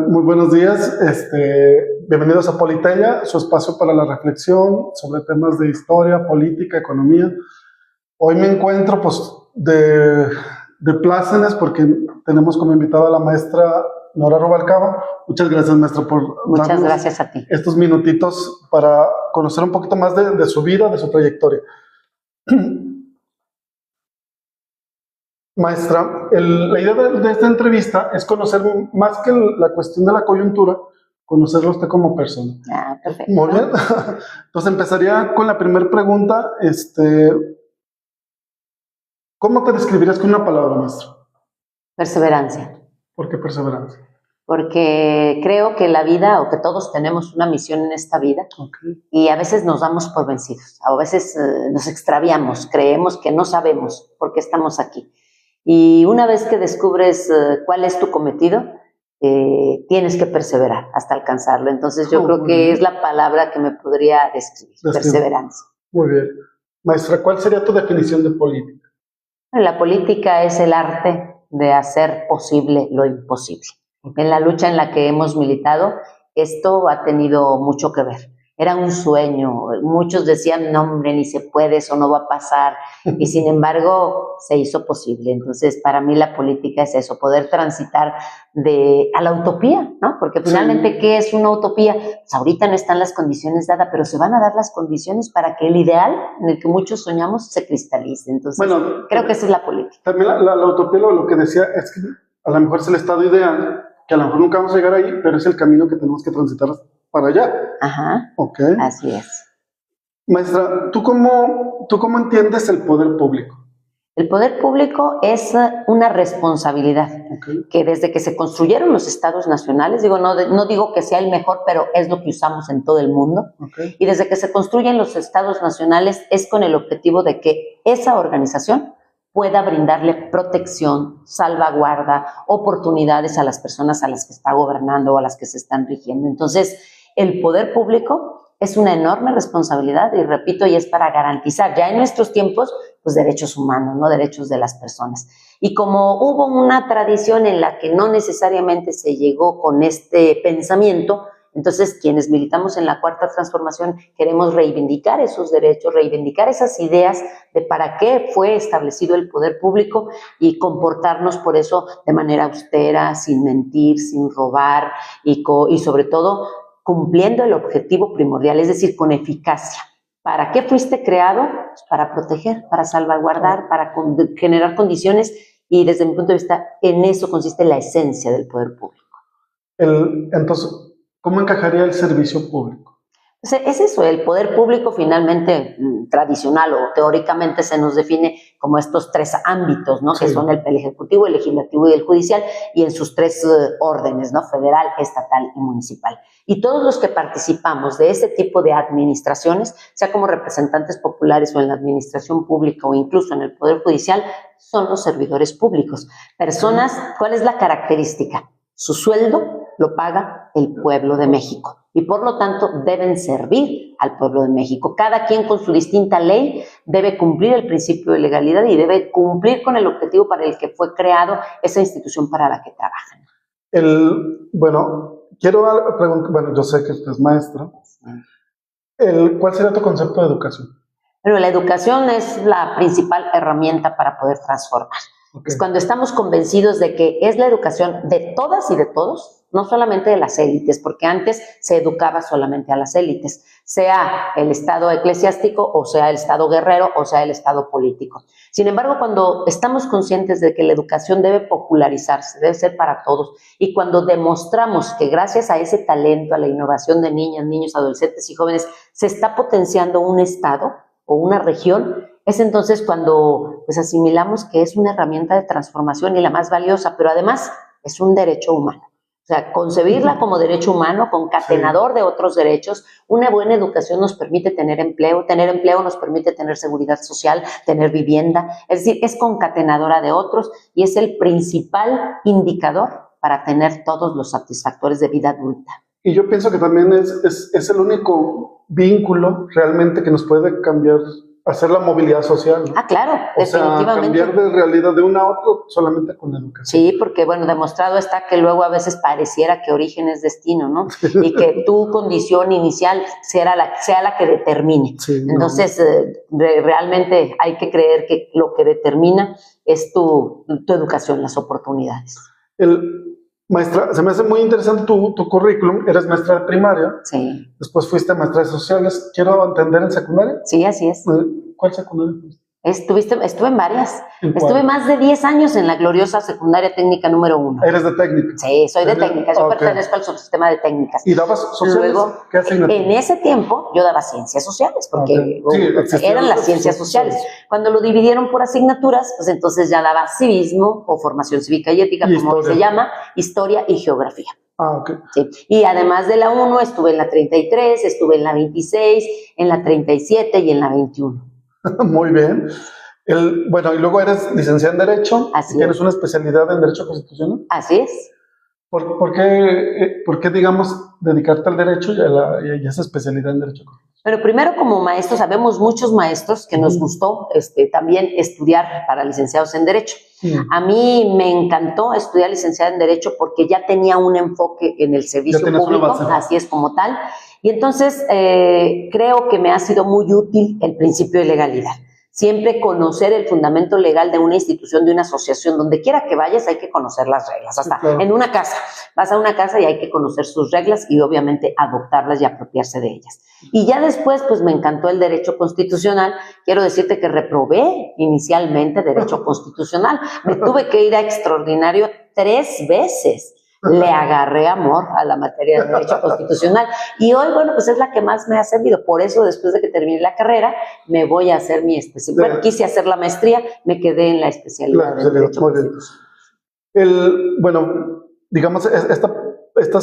Muy buenos días. Bienvenidos a Politeya, su espacio para la reflexión sobre temas de historia, política, economía. Hoy me encuentro de plácemes porque tenemos como invitada a la maestra Nora Rubalcaba. Muchas gracias, maestra, por Muchas gracias a ti. Estos minutitos para conocer un poquito más de su vida, de su trayectoria. Maestra, la idea de esta entrevista es conocer más que la cuestión de la coyuntura, conocerlo usted como persona. Ah, perfecto. Muy bien. Entonces empezaría con la primera pregunta. ¿Cómo te describirías con una palabra, maestra? Perseverancia. ¿Por qué perseverancia? Porque creo que la vida, o que todos tenemos una misión en esta vida, y a veces nos damos por vencidos, a veces nos extraviamos, creemos que no sabemos por qué estamos aquí. Y una vez que descubres cuál es tu cometido, tienes que perseverar hasta alcanzarlo. Entonces yo creo que es la palabra que me podría describir, perseverancia. Muy bien. Maestra, ¿cuál sería tu definición de política? La política es el arte de hacer posible lo imposible. En la lucha en la que hemos militado, esto ha tenido mucho que ver. Era un sueño, muchos decían, no hombre, ni se puede, eso no va a pasar, y sin embargo se hizo posible. Entonces para mí la política es eso, poder transitar a la utopía, ¿no? Porque finalmente, ¿qué es una utopía? Pues ahorita no están las condiciones dadas, pero se van a dar las condiciones para que el ideal en el que muchos soñamos se cristalice. Entonces creo que esa es la política. También la utopía, lo que decía es que a lo mejor es el estado ideal, que a lo mejor nunca vamos a llegar ahí, pero es el camino que tenemos que transitar para allá. Ajá, okay. Así es. Maestra, ¿tú cómo entiendes el poder público? El poder público es una responsabilidad que desde que se construyeron los estados nacionales, no digo que sea el mejor, pero es lo que usamos en todo el mundo, y desde que se construyen los estados nacionales es con el objetivo de que esa organización pueda brindarle protección, salvaguarda, oportunidades a las personas a las que está gobernando o a las que se están rigiendo. Entonces, el poder público es una enorme responsabilidad y repito, y es para garantizar ya en nuestros tiempos, pues derechos humanos, no derechos de las personas. Y como hubo una tradición en la que no necesariamente se llegó con este pensamiento, entonces quienes militamos en la Cuarta Transformación queremos reivindicar esos derechos, reivindicar esas ideas de para qué fue establecido el poder público y comportarnos por eso de manera austera, sin mentir, sin robar y sobre todo cumpliendo el objetivo primordial, es decir, con eficacia. ¿Para qué fuiste creado? Pues para proteger, para salvaguardar, para generar condiciones, y desde mi punto de vista, en eso consiste la esencia del poder público. Entonces, ¿cómo encajaría el servicio público? Es eso, el poder público finalmente tradicional o teóricamente se nos define como estos tres ámbitos, ¿no? Que son el ejecutivo, el legislativo y el judicial, y en sus tres órdenes, ¿no? Federal, estatal y municipal. Y todos los que participamos de ese tipo de administraciones, sea como representantes populares o en la administración pública o incluso en el poder judicial, son los servidores públicos. Personas, ¿cuál es la característica? Su sueldo lo paga el pueblo de México y por lo tanto deben servir al pueblo de México. Cada quien con su distinta ley debe cumplir el principio de legalidad y debe cumplir con el objetivo para el que fue creado esa institución para la que trabajan. Quiero preguntar, yo sé que usted es maestra. ¿Cuál sería tu concepto de educación? Bueno, la educación es la principal herramienta para poder transformar. Es cuando estamos convencidos de que es la educación de todas y de todos, no solamente de las élites, porque antes se educaba solamente a las élites, sea el estado eclesiástico o sea el estado guerrero o sea el estado político. Sin embargo, cuando estamos conscientes de que la educación debe popularizarse, debe ser para todos, y cuando demostramos que gracias a ese talento, a la innovación de niñas, niños, adolescentes y jóvenes, se está potenciando un estado o una región, es entonces cuando pues asimilamos que es una herramienta de transformación y la más valiosa, pero además es un derecho humano. O sea, concebirla como derecho humano, concatenador de otros derechos. Una buena educación nos permite tener empleo nos permite tener seguridad social, tener vivienda, es decir, es concatenadora de otros y es el principal indicador para tener todos los satisfactores de vida adulta. Y yo pienso que también es el único vínculo realmente que nos puede cambiar hacer la movilidad social, ¿no? Ah, claro, O sea, definitivamente. cambiar de realidad de una a otra solamente con la educación. Sí, porque bueno, demostrado está que luego a veces pareciera que origen es destino, ¿no? Y que tu condición inicial sea la que determine. Sí, Entonces, realmente hay que creer que lo que determina es tu educación, las oportunidades. Maestra, se me hace muy interesante tu currículum. Eres maestra de primaria. Sí. Después fuiste maestra de sociales. Quiero entender, ¿en secundaria? Sí, así es. ¿Cuál secundaria fuiste? Estuve en varias. ¿En cuál? Estuve más de 10 años en la gloriosa secundaria técnica número 1. ¿Eres de técnica? Sí, soy de técnicas. Yo Okay. pertenezco al subsistema de técnicas. ¿Y dabas sociales? Luego, ¿Qué asignatura? en ese tiempo yo daba ciencias sociales, porque Okay. Sí, eran las ciencias sociales. Cuando lo dividieron por asignaturas, pues entonces ya daba civismo o formación cívica y ética, como se llama, historia y geografía. Ah, ok. Sí. Y además de la 1, estuve en la 33, estuve en la 26, en la 37 y en la 21. Muy bien. Bueno, y luego eres licenciada en Derecho. Así ¿Tienes es. una especialidad en Derecho Constitucional? Así es. ¿Por qué, digamos, dedicarte al Derecho y a esa especialidad en Derecho Constitucional? Pero primero, como maestros, sabemos muchos maestros que nos gustó también estudiar para licenciados en Derecho. A mí me encantó estudiar licenciada en Derecho porque ya tenía un enfoque en el servicio público, así es como tal. Y entonces creo que me ha sido muy útil el principio de legalidad. Siempre conocer el fundamento legal de una institución, de una asociación, donde quiera que vayas hay que conocer las reglas, hasta sí, claro. En una casa, vas a una casa y hay que conocer sus reglas y obviamente adoptarlas y apropiarse de ellas. Y ya después pues me encantó el derecho constitucional. Quiero decirte que reprobé inicialmente derecho constitucional, me tuve que ir a extraordinario 3 veces. Le agarré amor a la materia de derecho constitucional y hoy, bueno, pues es la que más me ha servido. Por eso, después de que termine la carrera, me voy a hacer mi especialidad. Bueno, quise hacer la maestría, me quedé en la especialidad de derecho constitucional. Bueno, digamos, esta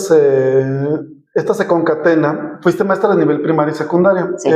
se concatena. Fuiste maestra de nivel primario y secundario. Sí.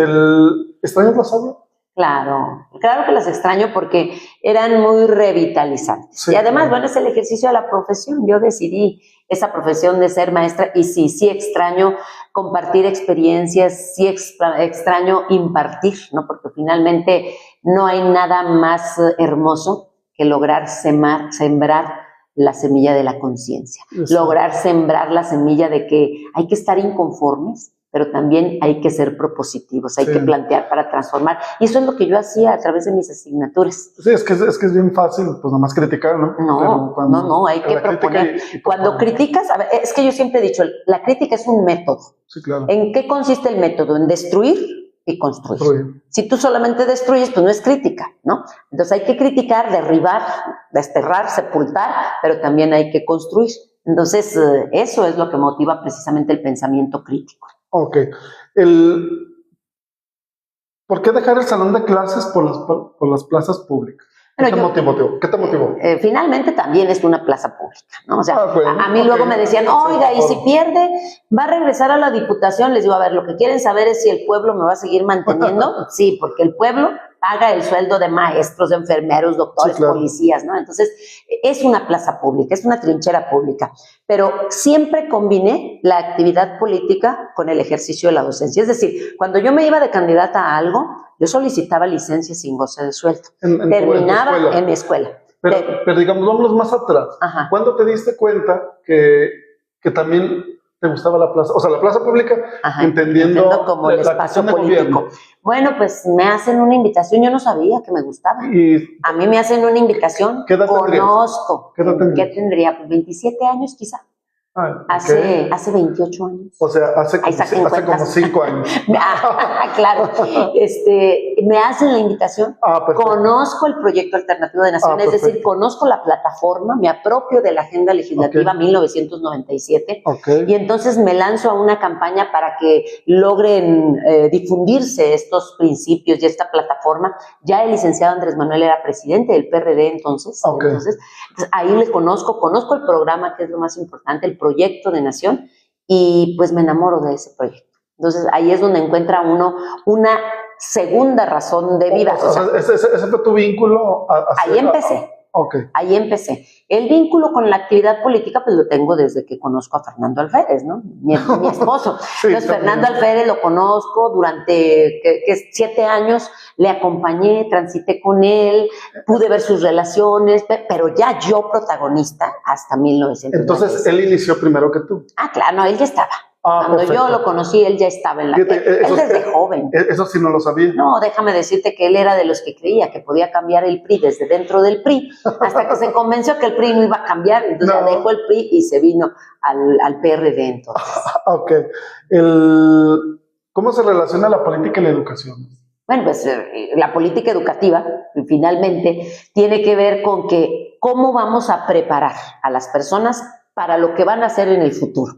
¿Extrañas las aulas? Claro que las extraño porque eran muy revitalizantes. Sí, y además, claro. Bueno, es el ejercicio de la profesión. Yo decidí esa profesión de ser maestra y sí extraño compartir experiencias, sí extraño impartir, ¿no? Porque finalmente no hay nada más hermoso que lograr sembrar la semilla de la conciencia. Lograr sembrar la semilla de que hay que estar inconformes, pero también hay que ser propositivos, hay que plantear para transformar. Y eso es lo que yo hacía a través de mis asignaturas. Sí, es que es bien fácil, pues nomás criticar, ¿no? No, hay que proponer. Cuando criticas, a ver, es que yo siempre he dicho, la crítica es un método. Sí, claro. ¿En qué consiste el método? En destruir y construir. Si tú solamente destruyes, pues no es crítica, ¿no? Entonces hay que criticar, derribar, desterrar, sepultar, pero también hay que construir. Entonces, eso es lo que motiva precisamente el pensamiento crítico. Ok. ¿Por qué dejar el salón de clases por las plazas públicas? ¿Qué te motivó? Finalmente también es una plaza pública, ¿no? O sea, a mí luego me decían, oiga, y si pierde, va a regresar a la diputación. Les digo, a ver, lo que quieren saber es si el pueblo me va a seguir manteniendo. Sí, porque el pueblo paga el sueldo de maestros, de enfermeros, doctores, policías, ¿no? Entonces, es una plaza pública, es una trinchera pública, pero siempre combiné la actividad política con el ejercicio de la docencia. Es decir, cuando yo me iba de candidata a algo, yo solicitaba licencia sin goce de sueldo. Terminaba en mi escuela. Pero digamos, vámonos más atrás. Ajá. ¿Cuándo te diste cuenta que también te gustaba la plaza? O sea, la plaza pública, entendiendo como el espacio político. Bueno, pues me hacen una invitación, yo no sabía que me gustaba. A mí me hacen una invitación, ¿qué edad conozco. ¿Qué edad tendrías? ¿Qué tendría? Pues 27 años quizá. Okay. Hace 28 años. O sea, hace como 5 años. Claro. Me hacen la invitación, conozco el proyecto alternativo de Nación, es decir, conozco la plataforma, me apropio de la agenda legislativa 1997 y entonces me lanzo a una campaña para que logren difundirse estos principios y esta plataforma. Ya el licenciado Andrés Manuel era presidente del PRD entonces, entonces ahí le conozco el programa, que es lo más importante, el proyecto de Nación, y pues me enamoro de ese proyecto. Entonces ahí es donde encuentra uno una segunda razón de vida. O sea, ese fue tu vínculo. Ahí empecé. Okay. Ahí empecé. El vínculo con la actividad política, pues lo tengo desde que conozco a Fernando Alférez, ¿no? Mi esposo. Sí, entonces, Fernando Alférez lo conozco durante 7 años, le acompañé, transité con él, pude ver sus relaciones, pero ya yo protagonista hasta 1996. Entonces, él inició primero que tú. Ah, claro, no, él ya estaba. Cuando perfecto. yo lo conocí, él ya estaba en la Fíjate, él desde joven. Eso sí no lo sabía. No, déjame decirte que él era de los que creía que podía cambiar el PRI desde dentro del PRI, hasta que se convenció que el PRI no iba a cambiar, entonces ya dejó el PRI y se vino al PRD entonces. Ok. ¿Cómo se relaciona la política y la educación? Bueno, pues la política educativa finalmente tiene que ver con que cómo vamos a preparar a las personas para lo que van a hacer en el futuro.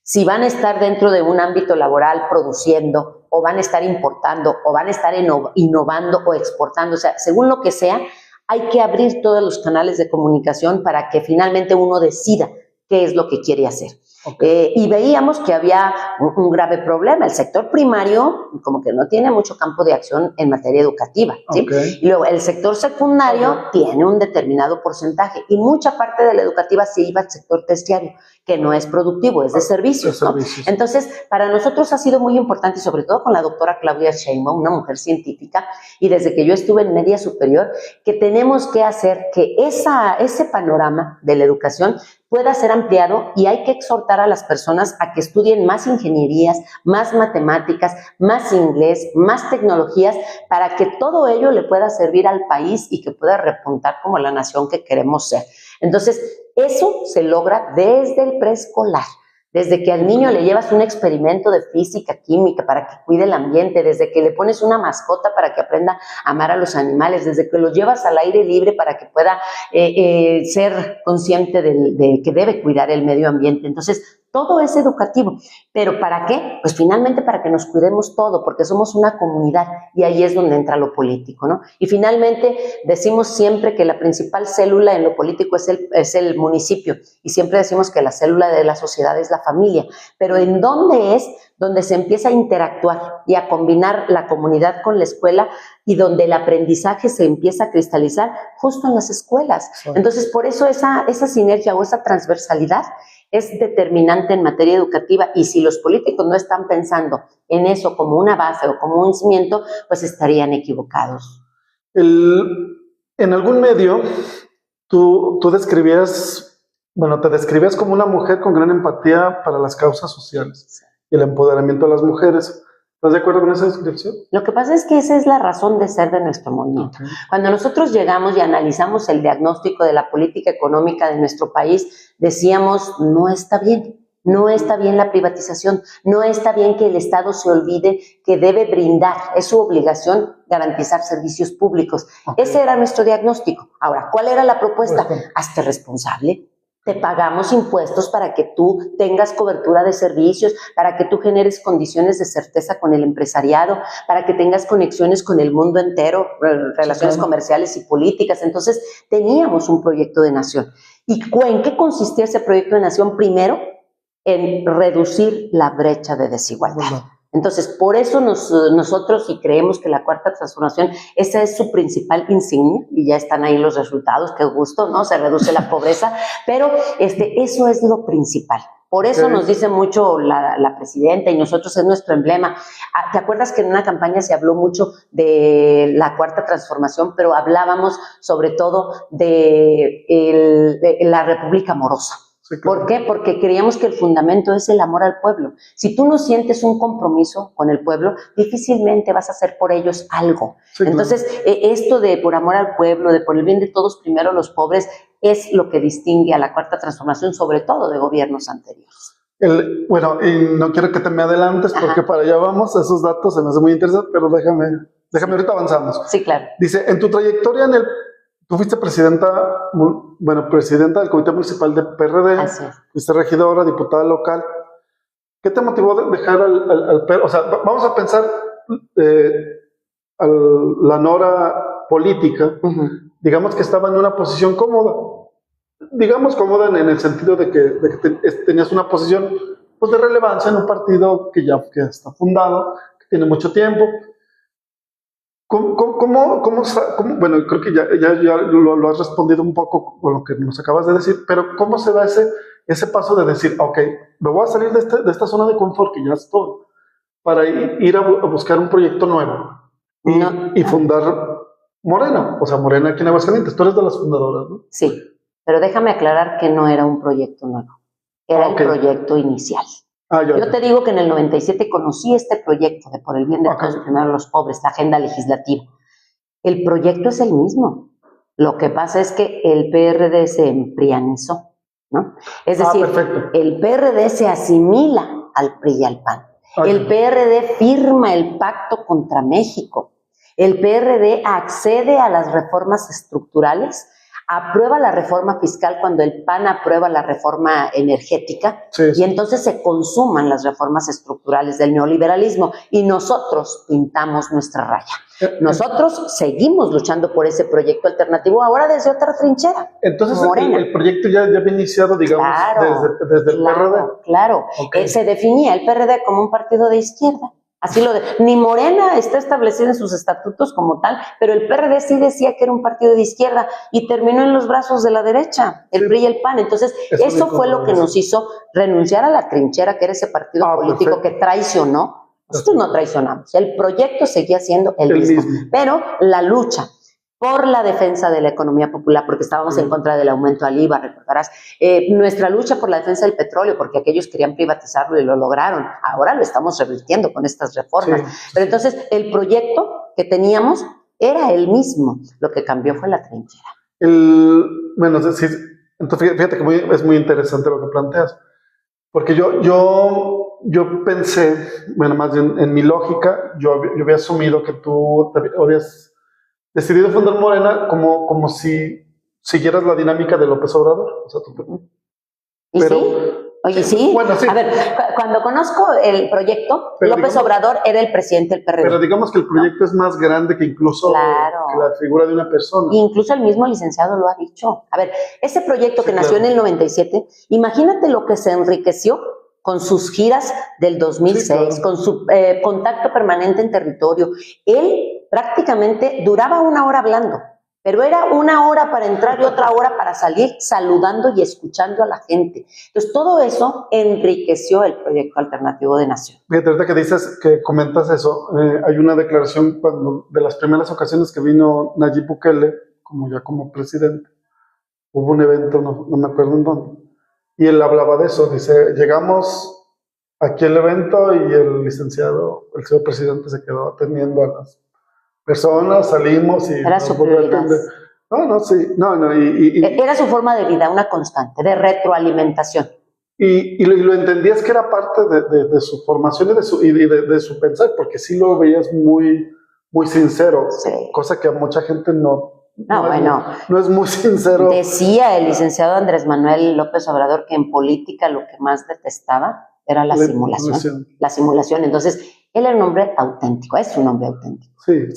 Si van a estar dentro de un ámbito laboral produciendo, o van a estar importando, o van a estar innovando o exportando, o sea, según lo que sea, hay que abrir todos los canales de comunicación para que finalmente uno decida qué es lo que quiere hacer. Okay. Y veíamos que había un grave problema. El sector primario como que no tiene mucho campo de acción en materia educativa, ¿sí? Okay. Y luego el sector secundario tiene un determinado porcentaje y mucha parte de la educativa se iba al sector terciario, que no es productivo, es de servicios, ¿no? Entonces, para nosotros ha sido muy importante, y sobre todo con la doctora Claudia Sheinbaum, una mujer científica, y desde que yo estuve en media superior, que tenemos que hacer que ese panorama de la educación pueda ser ampliado y hay que exhortar a las personas a que estudien más ingenierías, más matemáticas, más inglés, más tecnologías, para que todo ello le pueda servir al país y que pueda repuntar como la nación que queremos ser. Entonces, eso se logra desde el preescolar. Desde que al niño le llevas un experimento de física, química, para que cuide el ambiente, desde que le pones una mascota para que aprenda a amar a los animales, desde que lo llevas al aire libre para que pueda ser consciente de que debe cuidar el medio ambiente. Entonces, todo es educativo. ¿Pero para qué? Pues finalmente para que nos cuidemos todo, porque somos una comunidad y ahí es donde entra lo político, ¿no? Y finalmente decimos siempre que la principal célula en lo político es el municipio y siempre decimos que la célula de la sociedad es la familia, pero ¿en dónde es donde se empieza a interactuar y a combinar la comunidad con la escuela y donde el aprendizaje se empieza a cristalizar? Justo en las escuelas. Entonces, por eso esa sinergia o esa transversalidad es determinante en materia educativa, y si los políticos no están pensando en eso como una base o como un cimiento, pues estarían equivocados. En algún medio tú describías, te describías como una mujer con gran empatía para las causas sociales y el empoderamiento de las mujeres. ¿Estás de acuerdo con esa descripción? Lo que pasa es que esa es la razón de ser de nuestro movimiento. Okay. Cuando nosotros llegamos y analizamos el diagnóstico de la política económica de nuestro país, decíamos, no está bien. No está bien la privatización, no está bien que el Estado se olvide que debe brindar, es su obligación garantizar servicios públicos. Okay. Ese era nuestro diagnóstico. Ahora, ¿cuál era la propuesta? Hazte responsable. Te pagamos impuestos para que tú tengas cobertura de servicios, para que tú generes condiciones de certeza con el empresariado, para que tengas conexiones con el mundo entero, relaciones comerciales y políticas. Entonces, teníamos un proyecto de nación. ¿Y en qué consistía ese proyecto de nación? Primero, en reducir la brecha de desigualdad. Entonces, por eso nosotros, y creemos que la Cuarta Transformación, esa es su principal insignia, y ya están ahí los resultados, qué gusto, ¿no? Se reduce la pobreza, pero eso es lo principal. Por eso nos dice mucho la presidenta, y nosotros es nuestro emblema. ¿Te acuerdas que en una campaña se habló mucho de la Cuarta Transformación, pero hablábamos sobre todo de la República Amorosa? Sí, claro. ¿Por qué? Porque creíamos que el fundamento es el amor al pueblo. Si tú no sientes un compromiso con el pueblo, difícilmente vas a hacer por ellos algo. Sí, entonces, claro. Esto de por amor al pueblo, de por el bien de todos, primero los pobres, es lo que distingue a la Cuarta Transformación, sobre todo de gobiernos anteriores. Y no quiero que te me adelantes, porque para allá vamos, esos datos se me hacen muy interesantes, pero déjame ahorita avanzamos. Sí, claro. Dice, en tu trayectoria tú fuiste presidenta del Comité Municipal de PRD, fuiste regidora, diputada local. ¿Qué te motivó a dejar al PRD? O sea, vamos a pensar la Nora política, digamos que estaba en una posición cómoda. Digamos cómoda en el sentido de que tenías una posición pues, de relevancia en un partido que está fundado, que tiene mucho tiempo. Bueno, creo que ya lo has respondido un poco con lo que nos acabas de decir, pero ¿cómo se da ese paso de decir, ok, me voy a salir de esta zona de confort que ya estoy, para ir a buscar un proyecto nuevo y fundar Morena? O sea, Morena aquí en Aguascalientes, tú eres de las fundadoras, ¿no? Sí, pero déjame aclarar que no era un proyecto nuevo, era el proyecto inicial. Yo te digo que en el 97 conocí este proyecto de Por el bien de todos, primero los pobres, la agenda legislativa. El proyecto es el mismo. Lo que pasa es que el PRD se emprianizó, ¿no? Es decir, el PRD se asimila al PRI y al PAN. El PRD firma el pacto contra México. El PRD accede a las reformas estructurales, aprueba la reforma fiscal cuando el PAN aprueba la reforma energética, y entonces se consuman las reformas estructurales del neoliberalismo y nosotros pintamos nuestra raya. Nosotros seguimos luchando por ese proyecto alternativo, ahora desde otra trinchera. Entonces el proyecto ya había iniciado, digamos, desde el PRD. Claro, se definía el PRD como un partido de izquierda. Ni Morena está establecido en sus estatutos como tal, pero el PRD sí decía que era un partido de izquierda y terminó en los brazos de la derecha, el PRI y el PAN. Entonces, eso fue lo que nos hizo renunciar a la trinchera que era ese partido político que traicionó. Nosotros no traicionamos, el proyecto seguía siendo el mismo, pero la lucha por la defensa de la economía popular, porque estábamos en contra del aumento al IVA, recordarás, nuestra lucha por la defensa del petróleo, porque aquellos querían privatizarlo y lo lograron, ahora lo estamos revirtiendo con estas reformas, pero entonces el proyecto que teníamos era el mismo, lo que cambió fue la trinchera. Bueno, es decir, entonces fíjate que es muy interesante lo que planteas, porque yo pensé, bueno, más bien en mi lógica, yo había asumido que tú habías decidido fundar Morena como si siguieras la dinámica de López Obrador. O sea, pero, Oye, sí. Bueno, sí. A ver, cuando conozco el proyecto, López Obrador era el presidente del PRD. Pero digamos que el proyecto es más grande que incluso que la figura de una persona. Incluso el mismo licenciado lo ha dicho. A ver, ese proyecto que nació en el 97, imagínate lo que se enriqueció con sus giras del 2006, con su contacto permanente en territorio. Él prácticamente duraba 1 hora hablando, pero era 1 hora para entrar y otra hora para salir, saludando y escuchando a la gente. Entonces, todo eso enriqueció el proyecto alternativo de Nación. Fíjate, ahorita que comentas eso, hay una declaración de las primeras ocasiones que vino Nayib Bukele, como presidente, hubo un evento, no me acuerdo en dónde, y él hablaba de eso, dice, llegamos aquí al evento y el señor presidente se quedó atendiendo a las personas, salimos y... Era su prioridad. Era su forma de vida, una constante, de retroalimentación. Y lo entendías que era parte de su formación y de su pensar, porque sí lo veías muy, muy sincero, cosa que a mucha gente no es muy sincero. Decía el licenciado Andrés Manuel López Obrador que en política lo que más detestaba era la simulación. La simulación. Entonces, él era un hombre auténtico, es un hombre auténtico. Sí.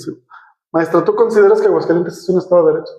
Maestra, ¿tú consideras que Aguascalientes es un estado de derecho?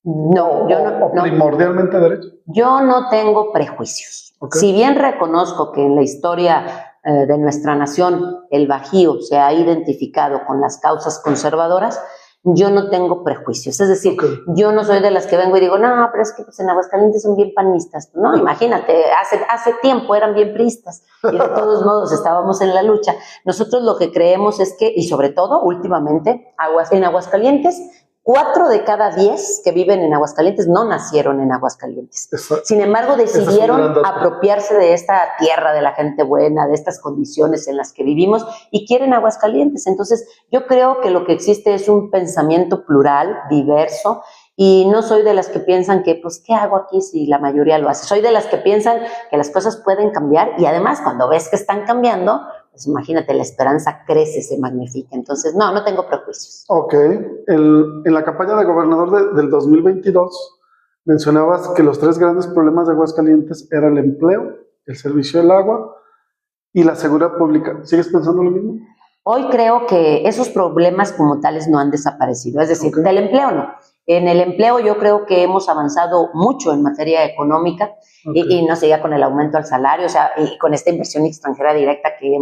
No, yo no. ¿Primordialmente de derecho? Yo no tengo prejuicios. Si bien reconozco que en la historia de nuestra nación el Bajío se ha identificado con las causas conservadoras, yo no tengo prejuicios. Es decir, yo no soy de las que vengo y digo, no, pero es que pues, en Aguascalientes son bien panistas. No, imagínate, hace tiempo eran bien priistas y de todos modos estábamos en la lucha. Nosotros lo que creemos es que, y sobre todo últimamente, en Aguascalientes, 4 de cada 10 que viven en Aguascalientes no nacieron en Aguascalientes. Sin embargo, decidieron apropiarse de esta tierra, de la gente buena, de estas condiciones en las que vivimos y quieren Aguascalientes. Entonces, yo creo que lo que existe es un pensamiento plural, diverso, y no soy de las que piensan que, pues, ¿qué hago aquí si la mayoría lo hace? Soy de las que piensan que las cosas pueden cambiar y además cuando ves que están cambiando, pues imagínate, la esperanza crece, se magnifica. Entonces, no tengo prejuicios. En la campaña de gobernador del 2022 mencionabas que los 3 grandes problemas de Aguascalientes eran el empleo, el servicio del agua y la seguridad pública. ¿Sigues pensando lo mismo? Hoy creo que esos problemas como tales no han desaparecido, es decir, del empleo no. En el empleo yo creo que hemos avanzado mucho en materia económica y no se ya con el aumento al salario, o sea, y con esta inversión extranjera directa que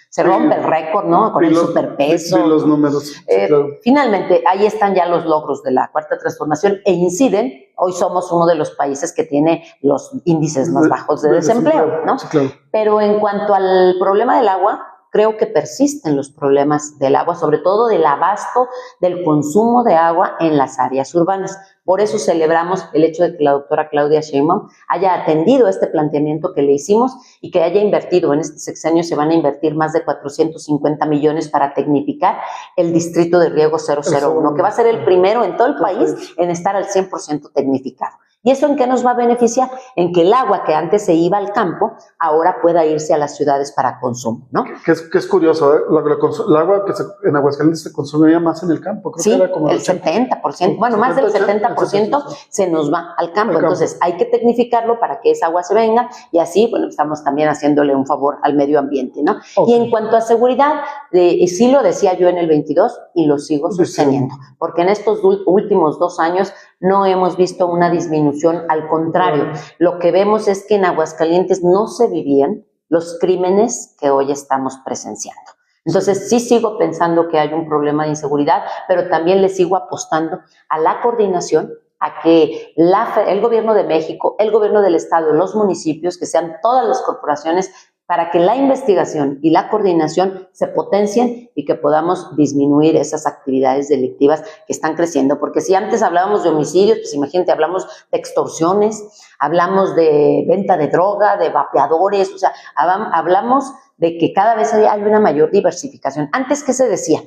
se rompe el récord, ¿no? Con el superpeso. Y los números. Claro. Finalmente, ahí están ya los logros de la Cuarta Transformación e inciden. Hoy somos uno de los países que tiene los índices más bajos de desempleo, ¿no? Sí, claro. Pero en cuanto al problema del agua, creo que persisten los problemas del agua, sobre todo del abasto, del consumo de agua en las áreas urbanas. Por eso celebramos el hecho de que la doctora Claudia Sheinbaum haya atendido este planteamiento que le hicimos y que haya invertido. En este sexenio se van a invertir más de 450 millones para tecnificar el distrito de riego 001, que va a ser el primero en todo el país en estar al 100% tecnificado. ¿Y eso en qué nos va a beneficiar? En que el agua que antes se iba al campo, ahora pueda irse a las ciudades para consumo, ¿no? Que es curioso, ¿eh? El agua que en Aguascalientes se consumía más en el campo. Creo sí, que era como el 70%, bueno, más del 70% se nos va al campo. Entonces hay que tecnificarlo para que esa agua se venga y así, bueno, estamos también haciéndole un favor al medio ambiente, ¿no? Y en cuanto a seguridad, sí lo decía yo en el 22 y lo sigo sosteniendo, porque en estos últimos 2 años no hemos visto una disminución, al contrario, lo que vemos es que en Aguascalientes no se vivían los crímenes que hoy estamos presenciando. Entonces sí sigo pensando que hay un problema de inseguridad, pero también le sigo apostando a la coordinación, a que el gobierno de México, el gobierno del estado, los municipios, que sean todas las corporaciones, para que la investigación y la coordinación se potencien y que podamos disminuir esas actividades delictivas que están creciendo. Porque si antes hablábamos de homicidios, pues imagínate, hablamos de extorsiones, hablamos de venta de droga, de vapeadores, o sea, hablamos de que cada vez hay una mayor diversificación. Antes, ¿qué se decía?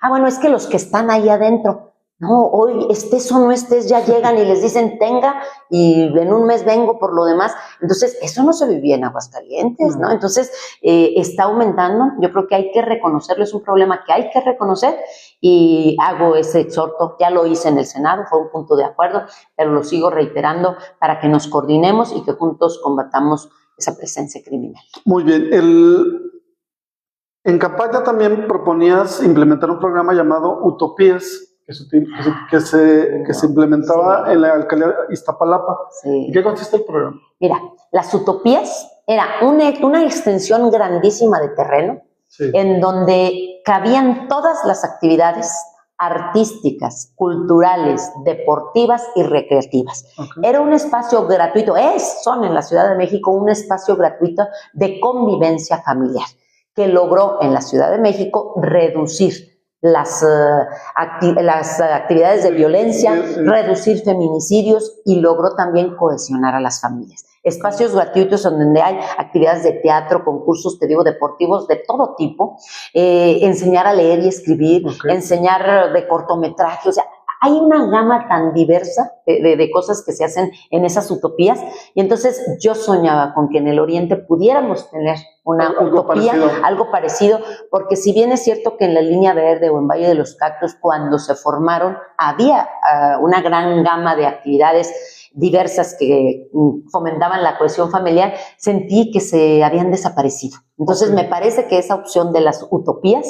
Bueno, es que los que están ahí adentro, no, hoy estés o no estés, ya llegan y les dicen tenga y en un mes vengo por lo demás. Entonces, eso no se vivía en Aguascalientes, ¿no? Entonces, está aumentando. Yo creo que hay que reconocerlo, es un problema que hay que reconocer y hago ese exhorto. Ya lo hice en el Senado, fue un punto de acuerdo, pero lo sigo reiterando para que nos coordinemos y que juntos combatamos esa presencia criminal. Muy bien. En campaña también proponías implementar un programa llamado Utopías, que se implementaba en la alcaldía de Iztapalapa. ¿En qué consiste el programa? Mira, las Utopías era una extensión grandísima de terreno en donde cabían todas las actividades artísticas, culturales, deportivas y recreativas. Era un espacio gratuito, son en la Ciudad de México un espacio gratuito de convivencia familiar que logró en la Ciudad de México reducir las actividades de violencia, reducir feminicidios y logró también cohesionar a las familias. Espacios gratuitos en donde hay actividades de teatro, concursos, te digo, deportivos de todo tipo, enseñar a leer y escribir, enseñar de cortometraje, o sea, hay una gama tan diversa de cosas que se hacen en esas utopías y entonces yo soñaba con que en el Oriente pudiéramos tener una utopía, algo parecido, porque si bien es cierto que en la Línea Verde o en Valle de los Cactus cuando se formaron había una gran gama de actividades diversas que fomentaban la cohesión familiar, sentí que se habían desaparecido. Entonces me parece que esa opción de las utopías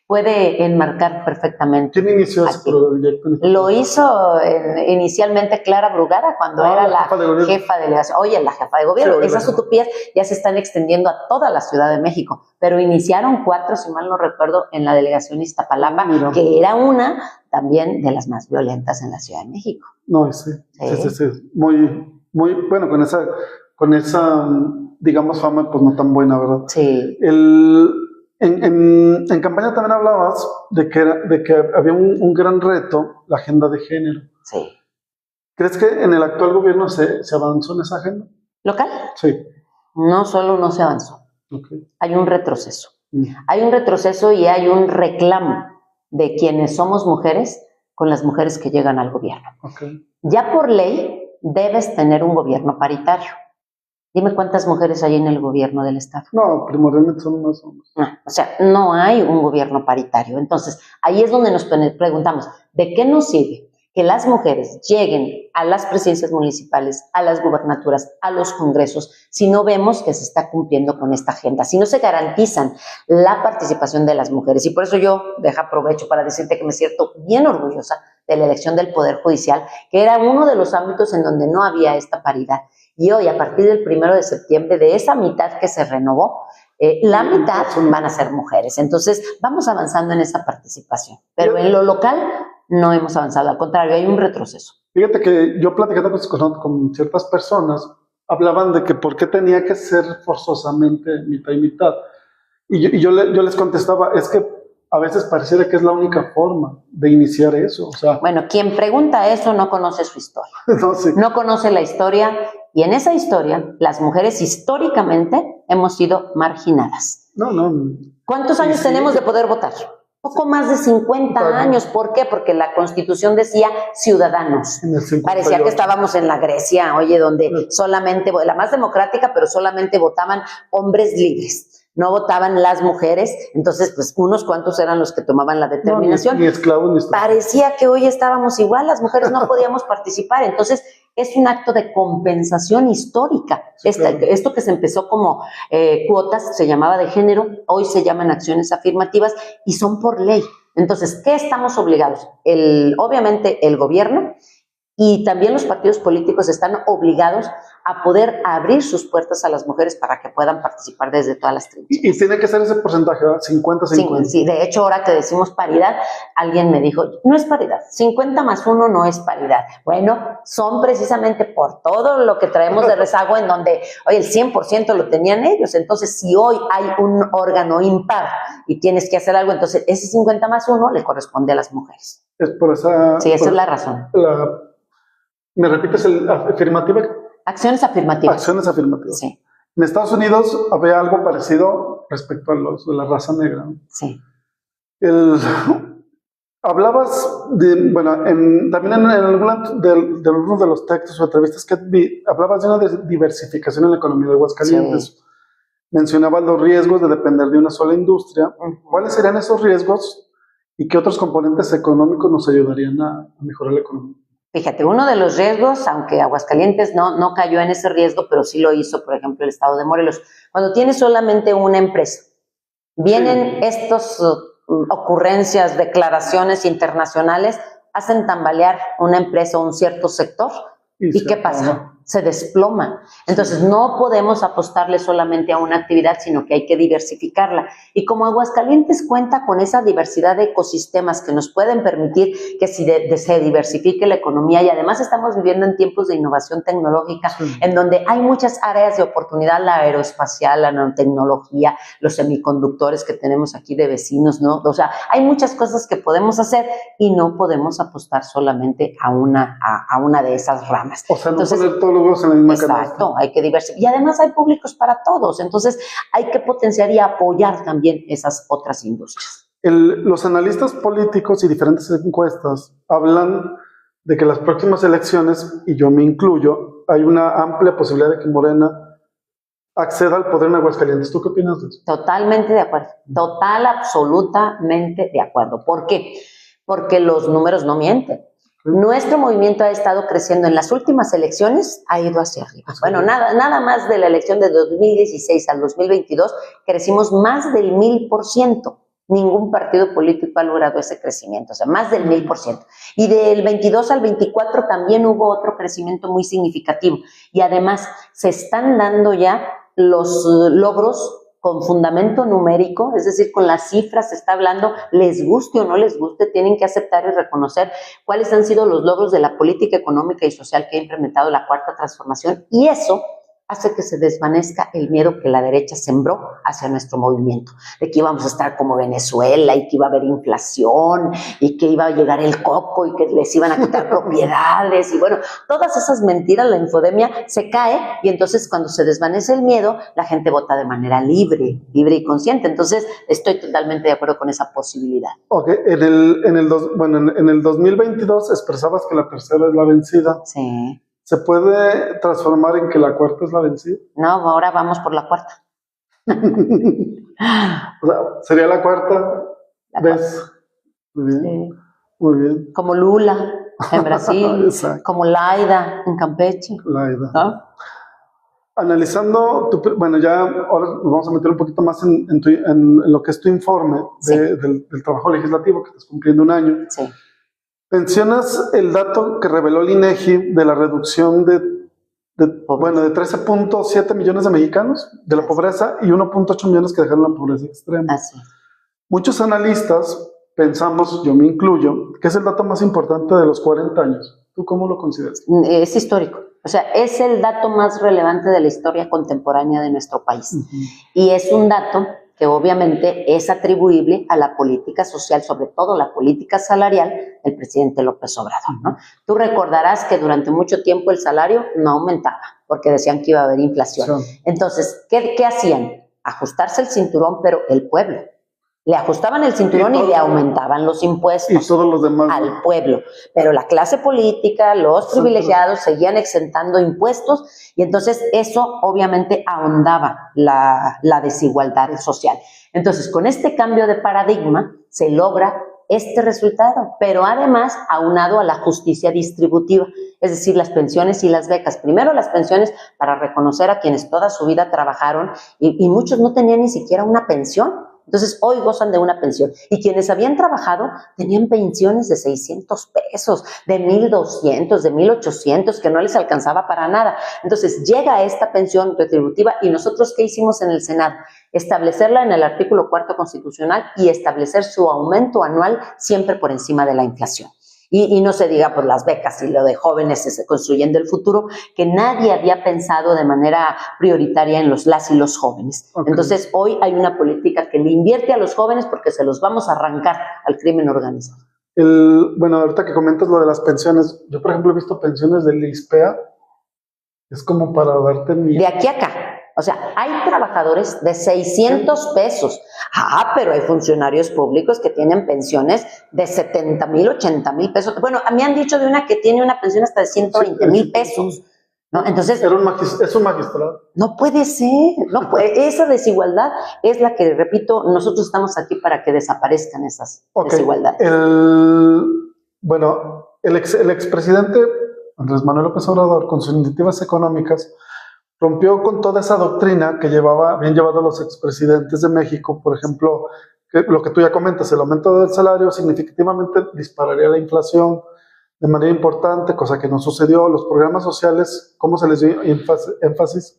puede enmarcar perfectamente. ¿Quién inició ese proyecto? Lo hizo inicialmente Clara Brugada cuando era la jefa de delegación. Oye, la jefa de gobierno. Sí, esas utopías ya se están extendiendo a toda la Ciudad de México, pero iniciaron 4, si mal no recuerdo, en la delegación Iztapalapa, que era una también de las más violentas en la Ciudad de México. No, sí. Muy, bueno, con esa, digamos, fama, pues no tan buena, ¿verdad? Sí. En campaña también hablabas de que había un gran reto, la agenda de género. Sí. ¿Crees que en el actual gobierno se avanzó en esa agenda? ¿Local? Sí. No solo no se avanzó, hay un retroceso. Hay un retroceso y hay un reclamo de quienes somos mujeres con las mujeres que llegan al gobierno. Ya por ley debes tener un gobierno paritario. Dime cuántas mujeres hay en el gobierno del Estado. No, primordialmente son más hombres. O sea, no hay un gobierno paritario. Entonces, ahí es donde nos preguntamos, ¿de qué nos sirve que las mujeres lleguen a las presidencias municipales, a las gubernaturas, a los congresos, si no vemos que se está cumpliendo con esta agenda, si no se garantizan la participación de las mujeres. Y por eso yo aprovecho para decirte que me siento bien orgullosa de la elección del Poder Judicial, que era uno de los ámbitos en donde no había esta paridad. Y hoy, a partir del 1 de septiembre, de esa mitad que se renovó, la mitad van a ser mujeres. Entonces, vamos avanzando en esa participación. Pero en lo local no hemos avanzado, al contrario, hay un retroceso. Fíjate que yo platicando con ciertas personas, hablaban de que por qué tenía que ser forzosamente mitad y mitad. Y yo les contestaba, es que a veces pareciera que es la única forma de iniciar eso. O sea, bueno, quien pregunta eso no conoce su historia. No, sí. No conoce la historia, y en esa historia, las mujeres históricamente hemos sido marginadas. No. ¿Cuántos años tenemos de poder votar? Poco más de 50 años. ¿Por qué? Porque la Constitución decía ciudadanos. Parecía que estábamos en la Grecia, oye, donde solamente, la más democrática, pero solamente votaban hombres libres. No votaban las mujeres, entonces pues unos cuantos eran los que tomaban la determinación. Ni esclavos ni esclavos. Parecía que hoy estábamos igual, las mujeres no podíamos participar, entonces es un acto de compensación histórica. Sí, claro. Esto que se empezó como cuotas, se llamaba de género, hoy se llaman acciones afirmativas y son por ley. Entonces, ¿qué estamos obligados? Obviamente el gobierno y también los partidos políticos están obligados a poder abrir sus puertas a las mujeres para que puedan participar desde todas las trincheras. Y tiene que ser ese porcentaje, ¿verdad? 50-50. Sí, de hecho, ahora que decimos paridad, alguien me dijo, no es paridad, 50 más 1 no es paridad. Bueno, son precisamente por todo lo que traemos de rezago en donde, oye, el 100% lo tenían ellos. Entonces, si hoy hay un órgano impar y tienes que hacer algo, entonces ese 50 más 1 le corresponde a las mujeres. Es por esa... Sí, esa es la razón. ¿Me repites afirmativa? Acciones afirmativas. Acciones afirmativas. Sí. En Estados Unidos había algo parecido respecto a los de la raza negra. Sí. Hablabas de, bueno, también en algunos de los textos o entrevistas que vi, hablabas de una diversificación en la economía de Aguascalientes. Sí. Mencionabas los riesgos de depender de una sola industria. ¿Cuáles serían esos riesgos y qué otros componentes económicos nos ayudarían a mejorar la economía? Fíjate, uno de los riesgos, aunque Aguascalientes no cayó en ese riesgo, pero sí lo hizo, por ejemplo, el estado de Morelos. Cuando tienes solamente una empresa, vienen estas ocurrencias, declaraciones internacionales, hacen tambalear una empresa o un cierto sector. ¿Y qué pasa? Se desploma. Entonces, no podemos apostarle solamente a una actividad, sino que hay que diversificarla. Y como Aguascalientes cuenta con esa diversidad de ecosistemas que nos pueden permitir que se diversifique la economía, y además estamos viviendo en tiempos de innovación tecnológica, en donde hay muchas áreas de oportunidad, la aeroespacial, la nanotecnología, los semiconductores que tenemos aquí de vecinos, ¿no? O sea, hay muchas cosas que podemos hacer y no podemos apostar solamente a una de esas ramas. O sea, no poner todos los huevos en la misma canasta. Exacto, hay que diversificar. Y además hay públicos para todos, entonces hay que potenciar y apoyar también esas otras industrias. Los analistas políticos y diferentes encuestas hablan de que las próximas elecciones, y yo me incluyo, hay una amplia posibilidad de que Morena acceda al poder en Aguascalientes. ¿Tú qué opinas de eso? Totalmente de acuerdo, absolutamente de acuerdo. ¿Por qué? Porque los números no mienten. Nuestro movimiento ha estado creciendo. En las últimas elecciones ha ido hacia arriba. Bueno, nada más de la elección de 2016 al 2022 crecimos más del 1000%. Ningún partido político ha logrado ese crecimiento, o sea, más del 1000%. Y del 22 al 24 también hubo otro crecimiento muy significativo. Y además se están dando ya los logros con fundamento numérico, es decir, con las cifras se está hablando, les guste o no les guste, tienen que aceptar y reconocer cuáles han sido los logros de la política económica y social que ha implementado la Cuarta Transformación, y eso hace que se desvanezca el miedo que la derecha sembró hacia nuestro movimiento, de que íbamos a estar como Venezuela y que iba a haber inflación y que iba a llegar el coco y que les iban a quitar propiedades y bueno, todas esas mentiras, la infodemia se cae y entonces cuando se desvanece el miedo, la gente vota de manera libre y consciente. Entonces estoy totalmente de acuerdo con esa posibilidad. Ok, en el 2022 expresabas que la tercera es la vencida. Sí. ¿Se puede transformar en que la cuarta es la vencida? No, ahora vamos por la cuarta. O sea, ¿sería la cuarta vez? Muy bien, sí. Muy bien. Como Lula. en Brasil, como Laida en Campeche. Laida. ¿No? Analizando, bueno, ya ahora nos vamos a meter un poquito más en lo que es tu informe del trabajo legislativo, que estás cumpliendo un año. Sí. Mencionas el dato que reveló el INEGI de la reducción de 13.7 millones de mexicanos de la pobreza y 1.8 millones que dejaron la pobreza extrema. Así. Muchos analistas pensamos, yo me incluyo, que es el dato más importante de los 40 años. ¿Tú cómo lo consideras? Es histórico. O sea, es el dato más relevante de la historia contemporánea de nuestro país. Y es un dato que obviamente es atribuible a la política social, sobre todo la política salarial del presidente López Obrador, ¿no? Tú recordarás que durante mucho tiempo el salario no aumentaba, porque decían que iba a haber inflación. Entonces, ¿qué hacían? Ajustarse el cinturón, pero el pueblo. Le ajustaban el cinturón y le aumentaban los impuestos todos los demás, al pueblo. Pero la clase política, los privilegiados, seguían exentando impuestos y entonces eso obviamente ahondaba la desigualdad social. Entonces, con este cambio de paradigma se logra este resultado, pero además aunado a la justicia distributiva, es decir, las pensiones y las becas. Primero las pensiones para reconocer a quienes toda su vida trabajaron y muchos no tenían ni siquiera una pensión. Entonces, hoy gozan de una pensión. Y quienes habían trabajado tenían pensiones de 600 pesos, de 1,200, de 1,800, que no les alcanzaba para nada. Entonces, llega esta pensión retributiva y nosotros, ¿qué hicimos en el Senado? Establecerla en el artículo 4 constitucional y establecer su aumento anual siempre por encima de la inflación. Y no se diga por las becas y lo de jóvenes se construyendo el futuro, que nadie había pensado de manera prioritaria en las y los jóvenes. Entonces, hoy hay una política que le invierte a los jóvenes porque se los vamos a arrancar al crimen organizado. Bueno, ahorita que comentas lo de las pensiones, yo por ejemplo he visto pensiones del ISPEA, es como para darte de aquí a acá. O sea, hay trabajadores de 600 pesos. Pero hay funcionarios públicos que tienen pensiones de 70,000, 80,000 pesos. Bueno, me han dicho de una que tiene una pensión hasta de 120,000 pesos. ¿No? Entonces, es un magistrado. No puede ser. No puede. Esa desigualdad es la que, repito, nosotros estamos aquí para que desaparezcan esas desigualdades. El expresidente Andrés Manuel López Obrador, con sus iniciativas económicas, rompió con toda esa doctrina que habían llevado los expresidentes de México. Por ejemplo, lo que tú ya comentas, el aumento del salario significativamente dispararía la inflación de manera importante, cosa que no sucedió. Los programas sociales, ¿cómo se les dio énfasis?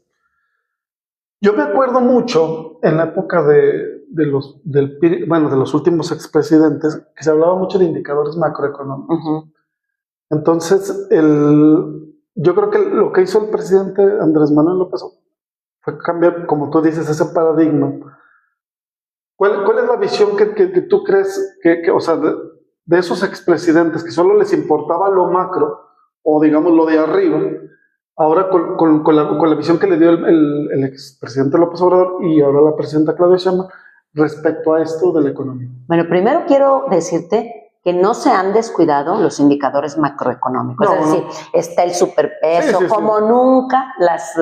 Yo me acuerdo mucho en la época de los últimos expresidentes, que se hablaba mucho de indicadores macroeconómicos. Entonces, yo creo que lo que hizo el presidente Andrés Manuel López fue cambiar, como tú dices, ese paradigma. ¿Cuál es la visión que tú crees o sea, de esos expresidentes que solo les importaba lo macro, o digamos lo de arriba, ahora con la visión que le dio el expresidente López Obrador y ahora la presidenta Claudia Sheinbaum respecto a esto de la economía? Bueno, primero quiero decirte que no se han descuidado los indicadores macroeconómicos. Es decir, está el superpeso, como nunca las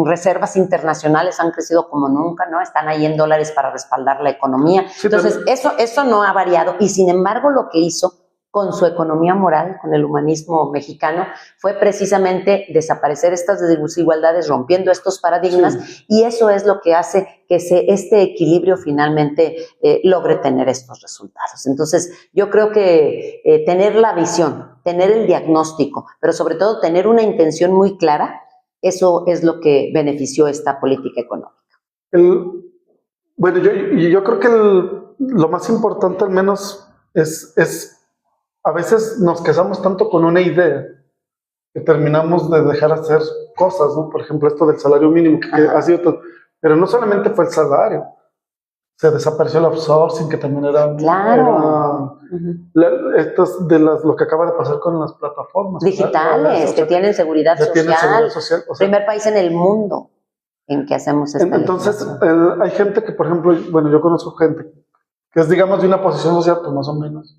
reservas internacionales han crecido como nunca, ¿no? Están ahí en dólares para respaldar la economía. Entonces, eso no ha variado. Y sin embargo, lo que hizo con su economía moral, con el humanismo mexicano, fue precisamente desaparecer estas desigualdades, rompiendo estos paradigmas, y eso es lo que hace que este equilibrio finalmente logre tener estos resultados. Entonces, yo creo que tener la visión, tener el diagnóstico, pero sobre todo tener una intención muy clara, eso es lo que benefició esta política económica. Yo creo que lo más importante al menos es a veces nos casamos tanto con una idea que terminamos de dejar de hacer cosas, ¿no? Por ejemplo, esto del salario mínimo, que ha sido todo. Pero no solamente fue el salario, se desapareció el outsourcing, que también era... Claro. Lo que acaba de pasar con las plataformas digitales, que tienen seguridad social. O sea, primer país en el mundo en que hacemos esta Entonces, hay gente que, por ejemplo, yo conozco gente que es, digamos, de una posición social, pues más o menos.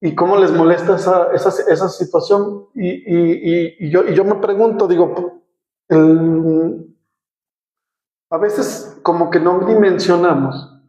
Y cómo les molesta esa situación. Y yo me pregunto, digo, a veces como que no dimensionamos,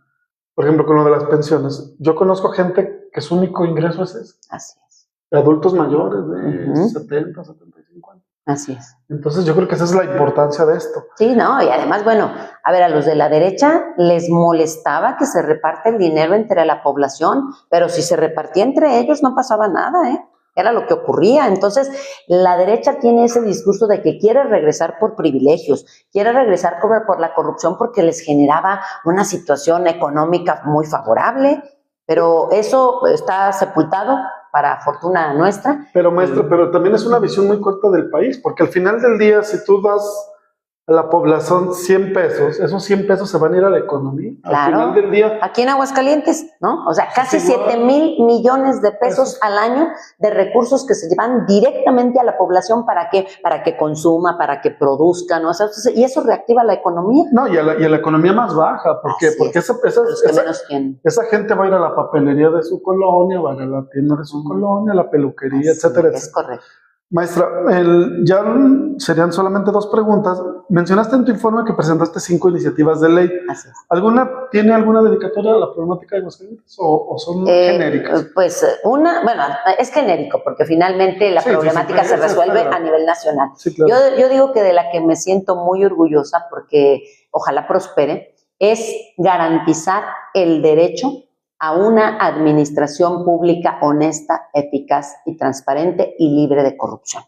por ejemplo, con lo de las pensiones. Yo conozco gente que su único ingreso es ese. Así es. De adultos mayores de 70, 75 años. Así es. Entonces yo creo que esa es la importancia de esto. Sí, no, y además, bueno, a ver, a los de la derecha les molestaba que se reparte el dinero entre la población, pero si se repartía entre ellos no pasaba nada, ¿eh? Era lo que ocurría. Entonces, la derecha tiene ese discurso de que quiere regresar por privilegios, quiere regresar por la corrupción porque les generaba una situación económica muy favorable, pero eso está sepultado para fortuna nuestra. Pero maestra, pero también es una visión muy corta del país, porque al final del día, si tú das a la población 100 pesos, esos 100 pesos se van a ir a la economía. Claro. Al final del día. Aquí en Aguascalientes, ¿no? O sea, casi 7,000 millones de pesos al año de recursos que se llevan directamente a la población. ¿Para qué? Para que consuma, para que produzca, ¿no? O sea, y eso reactiva la economía. No, y a la economía más baja. ¿Por qué? Porque esa gente va a ir a la papelería de su colonia, va a ir a la tienda de su colonia, a la peluquería, etcétera, etcétera. Es correcto. Maestra, ya serían solamente 2 preguntas. Mencionaste en tu informe que presentaste 5 iniciativas de ley. Así es. ¿Tiene alguna dedicatoria a la problemática de Aguascalientes o son genéricas? Pues bueno, es genérico porque finalmente la problemática se resuelve a nivel nacional. Sí, claro. Yo digo que de la que me siento muy orgullosa porque ojalá prospere es garantizar el derecho a una administración pública honesta, eficaz y transparente y libre de corrupción.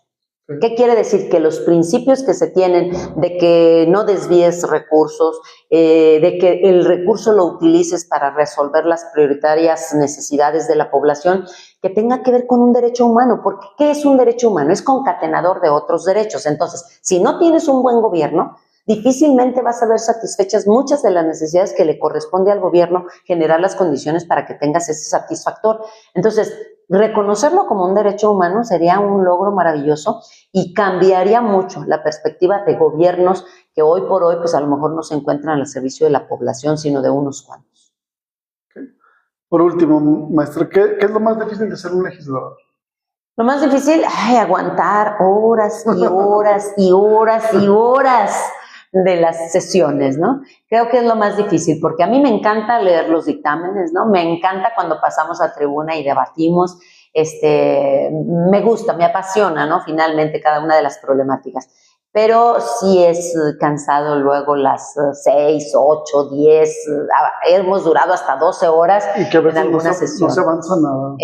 ¿Qué quiere decir? Que los principios que se tienen de que no desvíes recursos, de que el recurso lo utilices para resolver las prioritarias necesidades de la población, que tenga que ver con un derecho humano, porque ¿qué es un derecho humano? Es concatenador de otros derechos. Entonces, si no tienes un buen gobierno, difícilmente vas a ver satisfechas muchas de las necesidades que le corresponde al gobierno generar las condiciones para que tengas ese satisfactor. Entonces, reconocerlo como un derecho humano sería un logro maravilloso y cambiaría mucho la perspectiva de gobiernos que hoy por hoy, pues a lo mejor no se encuentran al servicio de la población, sino de unos cuantos. Okay. Por último, maestra, ¿qué es lo más difícil de ser un legislador? Lo más difícil, aguantar horas y horas y horas y horas de las sesiones, ¿no? Creo que es lo más difícil, porque a mí me encanta leer los dictámenes, ¿no? Me encanta cuando pasamos a tribuna y debatimos, me gusta, me apasiona, ¿no? Finalmente cada una de las problemáticas. Pero sí es cansado luego las 6, 8, 10, hemos durado hasta 12 horas y que a veces en algunas sesiones. No se avanza nada.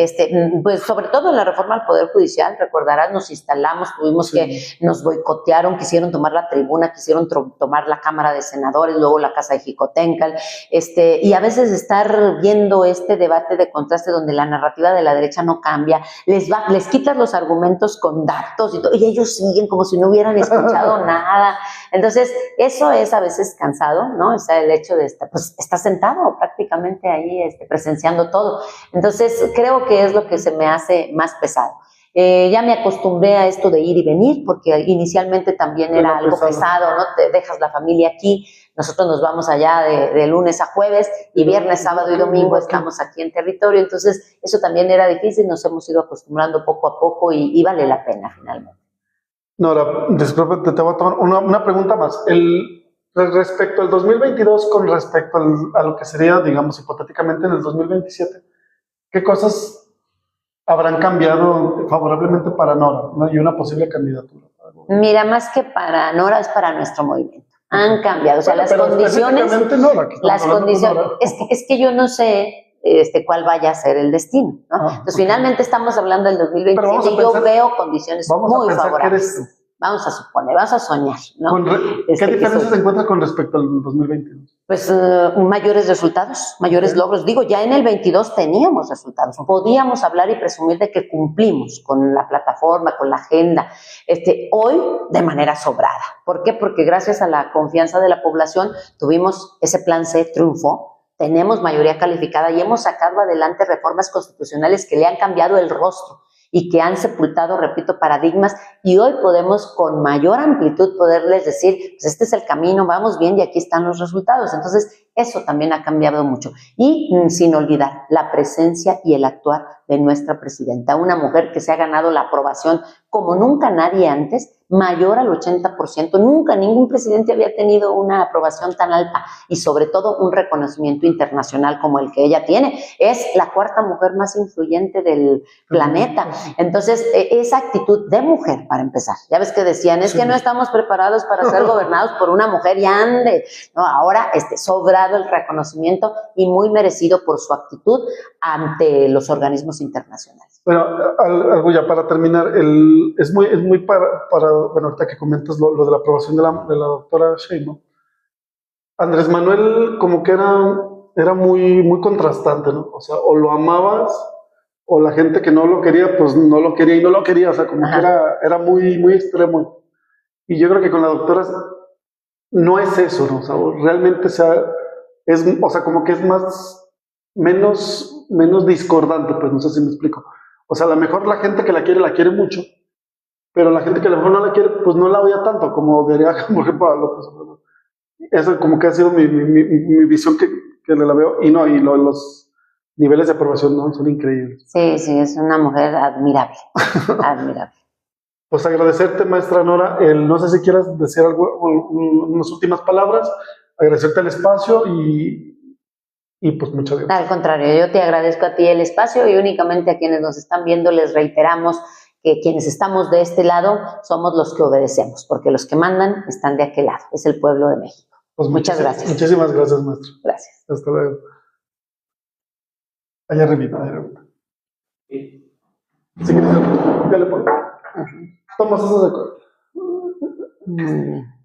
Pues sobre todo en la reforma al Poder Judicial, recordarás, nos instalamos, tuvimos que, nos boicotearon, quisieron tomar la tribuna, quisieron tomar la Cámara de Senadores, luego la Casa de Jicotencal, y a veces estar viendo este debate de contraste donde la narrativa de la derecha no cambia, les quitas los argumentos con datos y todo, y ellos siguen como si no hubieran escuchado nada. Entonces, eso es a veces cansado, ¿no? O sea, el hecho de estar, pues, está sentado prácticamente ahí presenciando todo. Entonces, creo que es lo que se me hace más pesado. Ya me acostumbré a esto de ir y venir, porque inicialmente también era algo pesado, ¿no? Te dejas la familia aquí, nosotros nos vamos allá de lunes a jueves y viernes, sábado y domingo estamos aquí en territorio, entonces eso también era difícil, nos hemos ido acostumbrando poco a poco y vale la pena finalmente. Nora, disculpe, te voy a tomar una pregunta más. Respecto al 2022, con respecto a lo que sería, digamos, hipotéticamente en el 2027, ¿qué cosas habrán cambiado favorablemente para Nora, ¿no? Y una posible candidatura? Mira, más que para Nora, es para nuestro movimiento. Han cambiado, o sea, las condiciones... Nora, las condiciones, es que yo no sé cuál vaya a ser el destino, ¿no? Entonces, finalmente estamos hablando del 2027 y yo veo condiciones muy favorables. Vamos a suponer, vamos a soñar, ¿no? ¿Qué diferencia se encuentra con respecto al 2022? Pues mayores resultados, mayores logros. Digo, ya en el 22 teníamos resultados. Podíamos hablar y presumir de que cumplimos con la plataforma, con la agenda. Hoy, de manera sobrada. ¿Por qué? Porque gracias a la confianza de la población tuvimos ese plan C, triunfó. Tenemos mayoría calificada y hemos sacado adelante reformas constitucionales que le han cambiado el rostro y que han sepultado, repito, paradigmas, y hoy podemos con mayor amplitud poderles decir, pues este es el camino, vamos bien y aquí están los resultados. Entonces, eso también ha cambiado mucho. Y sin olvidar la presencia y el actuar de nuestra presidenta, una mujer que se ha ganado la aprobación como nunca nadie antes, mayor al 80%. Nunca ningún presidente había tenido una aprobación tan alta y sobre todo un reconocimiento internacional como el que ella tiene. Es la cuarta mujer más influyente del planeta. Entonces, esa actitud de mujer, para empezar, ya ves que decían, es que no estamos preparados para ser gobernados por una mujer y ande. No, ahora sobrado el reconocimiento y muy merecido por su actitud ante los organismos internacionales. Bueno, algo ya para terminar, es muy bueno, ahorita que comentas lo de la aprobación de la doctora Sheinbaum, Andrés Manuel como que era muy contrastante, ¿no? O sea, o lo amabas, o la gente que no lo quería, pues no lo quería y no lo quería, o sea, como que era muy extremo. Y yo creo que con la doctora no es eso, ¿no? O sea, realmente o sea, como que es menos discordante, pues no sé si me explico. O sea, a lo mejor la gente que la quiere mucho, pero la gente que a lo mejor no la quiere, pues no la odia tanto, como diría, por ejemplo, a López Obrador. Eso como que ha sido mi visión que la veo, y los niveles de aprobación, ¿no? Son increíbles. Sí, es una mujer admirable, admirable. Pues agradecerte, maestra Nora, no sé si quieras decir unas últimas palabras, agradecerte el espacio y pues muchas gracias. Al contrario, yo te agradezco a ti el espacio y únicamente a quienes nos están viendo les reiteramos que quienes estamos de este lado somos los que obedecemos, porque los que mandan están de aquel lado, es el pueblo de México. Pues muchas gracias. Muchísimas gracias, maestro. Gracias. Hasta luego. Allá arriba. Sí. Si quieres, ya le pongo. Tomas eso de acuerdo. Muy bien.